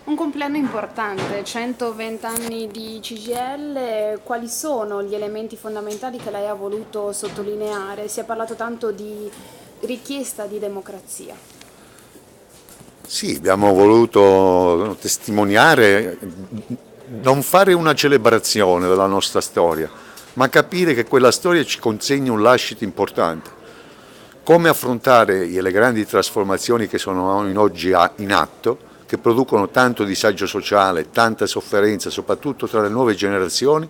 Un compleanno importante, 120 anni di CGIL, quali sono gli elementi fondamentali che lei ha voluto sottolineare? Si è parlato tanto di richiesta di democrazia. Sì, abbiamo voluto testimoniare, non fare una celebrazione della nostra storia, ma capire che quella storia ci consegna un lascito importante. Come affrontare le grandi trasformazioni che sono oggi in atto, che producono tanto disagio sociale, tanta sofferenza, soprattutto tra le nuove generazioni,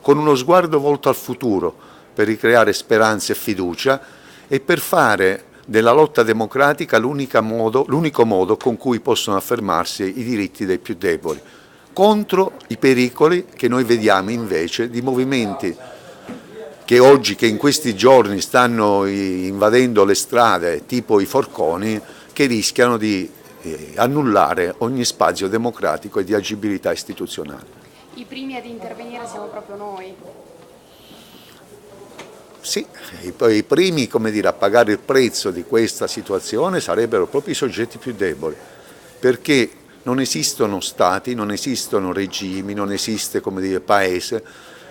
con uno sguardo volto al futuro, per ricreare speranza e fiducia e per fare della lotta democratica l'unico modo con cui possono affermarsi i diritti dei più deboli, contro i pericoli che noi vediamo invece di movimenti che in questi giorni stanno invadendo le strade, tipo i forconi, che rischiano di annullare ogni spazio democratico e di agibilità istituzionale. I primi ad intervenire siamo proprio noi. Sì, i primi, come dire, a pagare il prezzo di questa situazione sarebbero proprio i soggetti più deboli, perché non esistono stati, non esistono regimi, non esiste, come dire, paese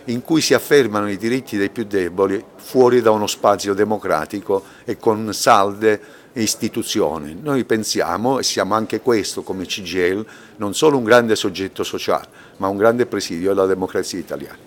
in cui si affermano i diritti dei più deboli fuori da uno spazio democratico e con salde istituzioni. Noi pensiamo, e siamo anche questo come CGIL, non solo un grande soggetto sociale, ma un grande presidio della democrazia italiana.